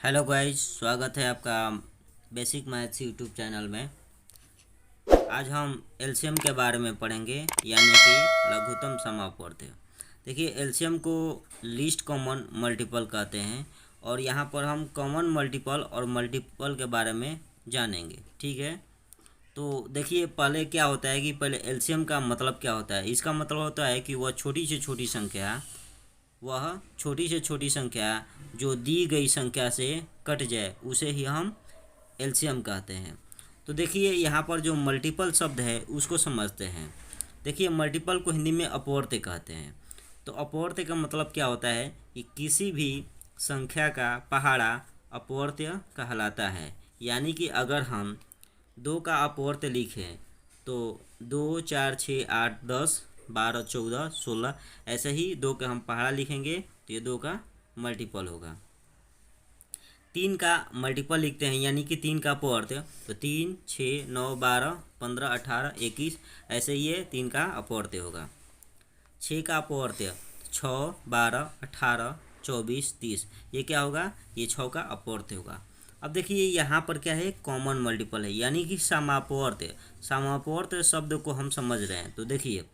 Hello guys, स्वागत है आपका बेसिक मैथ्स यूट्यूब चैनल में। आज हम एलसीएम के बारे में पढ़ेंगे, यानी कि लघुत्तम समापवर्त्य। देखिए, एलसीएम को लीस्ट कॉमन मल्टीपल कहते हैं और यहाँ पर हम कॉमन मल्टीपल और मल्टीपल के बारे में जानेंगे। ठीक है, तो देखिए पहले क्या होता है कि पहले एलसीएम का मतलब क्या होता है। इसका मतलब होता है कि वह छोटी से छोटी संख्या जो दी गई संख्या से कट जाए उसे ही हम एलसीएम कहते हैं। तो देखिए यहाँ पर जो मल्टीपल शब्द है उसको समझते हैं। देखिए, मल्टीपल को हिंदी में अपवर्त्य कहते हैं। तो अपवर्त्य का मतलब क्या होता है कि किसी भी संख्या का पहाड़ा अपवर्त्य कहलाता है। यानी कि अगर हम 2 का अपवर्त्य लिखें तो 2, 4, 6, 8, 10, 12, 14, 16, ऐसे ही 2 के हम पहाड़ा लिखेंगे तो ये 2 का मल्टीपल होगा। 3 का मल्टीपल लिखते हैं, यानी कि 3 का अपवर्त्य, तो 3, 6, 9, 12, 15, 18, 21, ऐसे ही ये 3 का अपवर्त्य होगा। 6 का अपवर्त्य 6, 12, 18, 24, 30, ये क्या होगा, ये 6 का अपवर्त्य होगा। अब देखिए यहाँ पर क्या है, कॉमन मल्टीपल है, यानी कि समापवर्त्य। समापवर्त्य शब्द को हम समझ रहे हैं। तो देखिए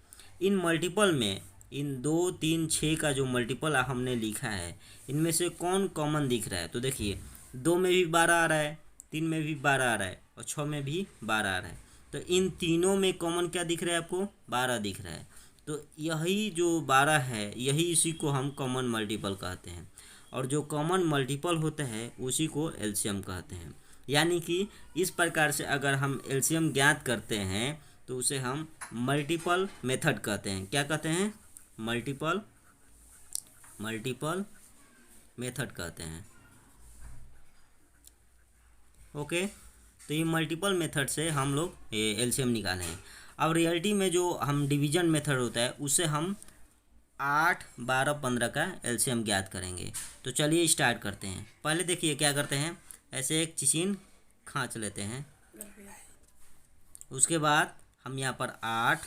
इन मल्टीपल में इन 2, 3, 6 का जो मल्टीपल हमने लिखा है, इनमें से कौन कॉमन दिख रहा है। तो देखिए 2 में भी 12 आ रहा है, 3 में भी 12 आ रहा है और 6 में भी 12 आ रहा है। तो इन तीनों में कॉमन क्या दिख रहा है आपको, 12 दिख रहा है। तो यही जो 12 है, यही इसी को हम कॉमन मल्टीपल कहते हैं। और जो कॉमन मल्टीपल होता है उसी को एलसीएम कहते हैं। यानी कि इस प्रकार से अगर हम एलसीएम ज्ञात करते हैं तो उसे हम मल्टीपल मेथड कहते हैं। क्या कहते हैं, मल्टीपल मेथड कहते हैं। ओके, तो ये मल्टीपल मेथड से हम लोग एलसीएम निकाले हैं। अब रियलिटी में जो हम डिवीजन मेथड होता है उससे हम 8, 12, 15 का एलसीएम ज्ञात करेंगे। तो चलिए स्टार्ट करते हैं। पहले देखिए क्या करते हैं, ऐसे एक चिचिन खींच लेते हैं। उसके बाद हम यहाँ पर 8,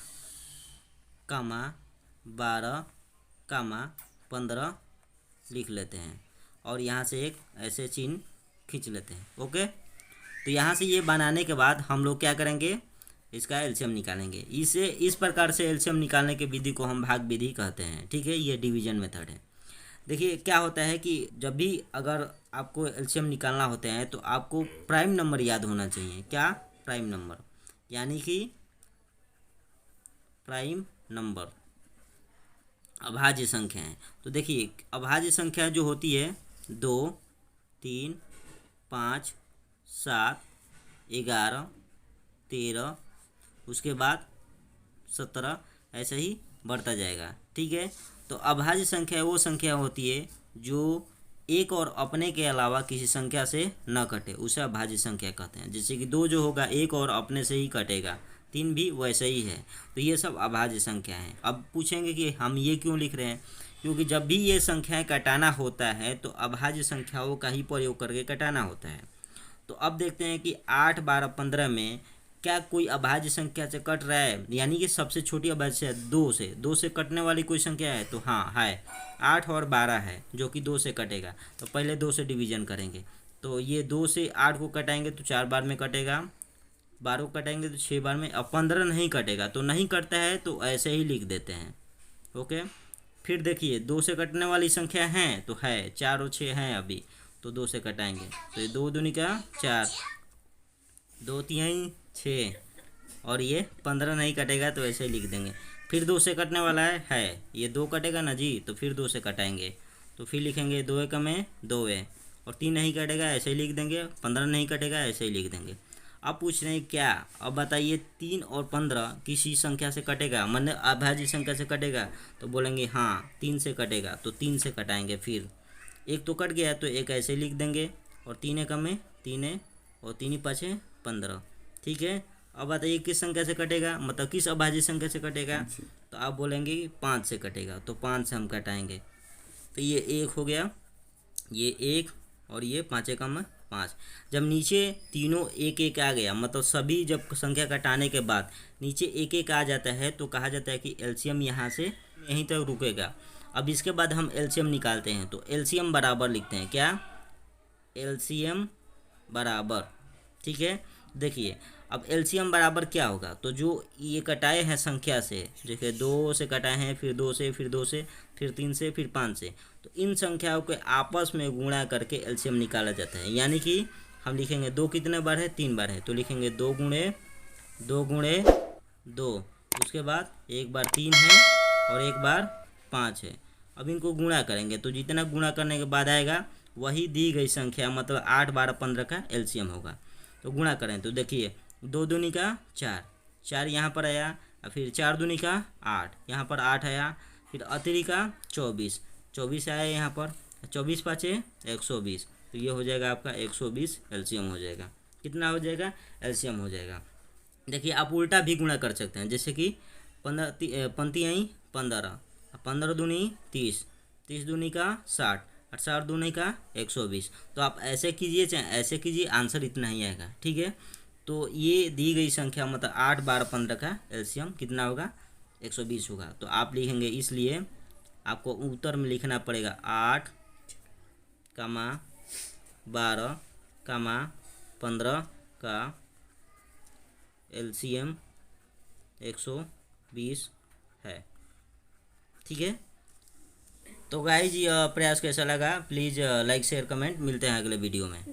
12, 15 लिख लेते हैं और यहाँ से एक ऐसे चिन्ह खींच लेते हैं। ओके, तो यहाँ से ये बनाने के बाद हम लोग क्या करेंगे, इसका एलसीएम निकालेंगे। इस प्रकार से एलसीएम निकालने की विधि को हम भाग विधि कहते हैं। ठीक है, ये डिवीजन मेथड है। देखिए क्या होता है कि जब भी अगर आपको एलसीएम निकालना होते हैं तो आपको प्राइम नंबर याद होना चाहिए। क्या, प्राइम नंबर, यानी कि प्राइम नंबर अभाज्य संख्या है। तो देखिए अभाज्य संख्या जो होती है 2, 3, 5, 7, 11, 13, उसके बाद 17, ऐसे ही बढ़ता जाएगा। ठीक है, तो अभाज्य संख्या वो संख्या होती है जो एक और अपने के अलावा किसी संख्या से न कटे, उसे अभाज्य संख्या कहते हैं। जैसे कि 2 जो होगा एक और अपने से ही कटेगा, 3 भी वैसे ही है। तो ये सब अभाज्य संख्या हैं। अब पूछेंगे कि हम ये क्यों लिख रहे हैं, क्योंकि जब भी ये संख्याएं कटाना होता है तो अभाज्य संख्याओं का ही प्रयोग करके कटाना होता है। तो अब देखते हैं कि 8, 12, 15 में क्या कोई अभाज्य संख्या से कट रहा है, यानी कि सबसे छोटी अभाज्य 2 से कटने वाली कोई संख्या है। तो हाँ है, 8 और 12 है जो कि 2 से कटेगा। तो पहले 2 से डिवीजन करेंगे, तो ये 2 से 8 को कटाएंगे तो 4 बार में कटेगा, 12 को कटाएंगे तो 6 बार में। अब 15 नहीं कटेगा, तो नहीं कटता है तो ऐसे ही लिख देते हैं। ओके, फिर देखिए 2 से कटने वाली संख्या है तो है, 4 और 6 हैं अभी, तो 2 से कटाएंगे तो ये 2 दूनी का 4, 2 3 6, और ये 15 नहीं कटेगा तो ऐसे ही लिख देंगे। फिर 2 से कटने वाला है, ये 2 कटेगा ना जी, तो फिर 2 से कटाएंगे तो फिर लिखेंगे 2 एकम में 2 है, और 3 नहीं कटेगा ऐसे ही लिख देंगे, 15 नहीं कटेगा ऐसे ही लिख देंगे। अब पूछ रहे हैं क्या, अब बताइए 3 और 15 किसी संख्या से कटेगा, मतलब अभाज्य संख्या से कटेगा। तो बोलेंगे हाँ 3 से कटेगा, तो 3 से कटाएंगे। फिर एक तो कट गया तो एक ऐसे लिख देंगे, और 3 एकम में 3 है, और 3 पाँच 15। ठीक है, अब बताइए किस संख्या से कटेगा, मतलब किस अभाज्य संख्या से कटेगा। तो आप बोलेंगे कि 5 से कटेगा, तो 5 से हम कटाएंगे। तो ये 1 हो गया, ये 1, और ये 5 एकम 5। जब नीचे तीनों 1 1 आ गया, मतलब सभी जब संख्या कटाने के बाद नीचे 1 1 आ जाता है तो कहा जाता है कि एलसीएम यहाँ से यहीं तक रुकेगा। अब इसके बाद हम एलसीएम निकालते हैं, तो एलसीएम बराबर लिखते हैं क्या, एलसीएम बराबर, ठीक है। देखिए अब एलसीएम बराबर क्या होगा, तो जो ये कटाए हैं संख्या से, देखिए 2 से कटाए हैं, फिर 2 से, फिर 2 से, फिर 3 से, फिर 5 से, तो इन संख्याओं के आपस में गुणा करके एलसीएम निकाला जाता है। यानी कि हम लिखेंगे 2 कितने बार है, 3 बार है, तो लिखेंगे 2 गुणे 2 गुणे 2, उसके बाद एक बार 3 है और एक बार 5 है। अब इनको गुणा करेंगे तो जितना गुणा करने के बाद आएगा वही दी गई संख्या, मतलब 8, 12, 15 का एलसीएम होगा। तो गुणा करें तो देखिए 2 दूनी का 4, 4 यहाँ पर आया, और फिर 4 दूनी का 8, यहाँ पर 8 आया, फिर अतिरी का 24, 24 आया यहाँ पर, 24 पाँचे 120, तो ये हो जाएगा आपका 120 एलसीएम हो जाएगा। कितना हो जाएगा, एलसीएम हो जाएगा। देखिए आप उल्टा भी गुणा कर सकते हैं, जैसे कि 15 आई 15, 15 दूनी 30, 30 दूनी का 60, और 60 दूनी का 120। तो आप ऐसे कीजिए चाहे ऐसे कीजिए, आंसर इतना ही आएगा, ठीक है। तो ये दी गई संख्या मतलब 8, 12, 15 का एलसीएम कितना होगा, 120 होगा। तो आप लिखेंगे, इसलिए आपको उत्तर में लिखना पड़ेगा 8, 12, 15 का एलसीएम 120 है, ठीक है। तो गाइज प्रयास कैसा लगा, प्लीज़ लाइक शेयर कमेंट, मिलते हैं अगले वीडियो में।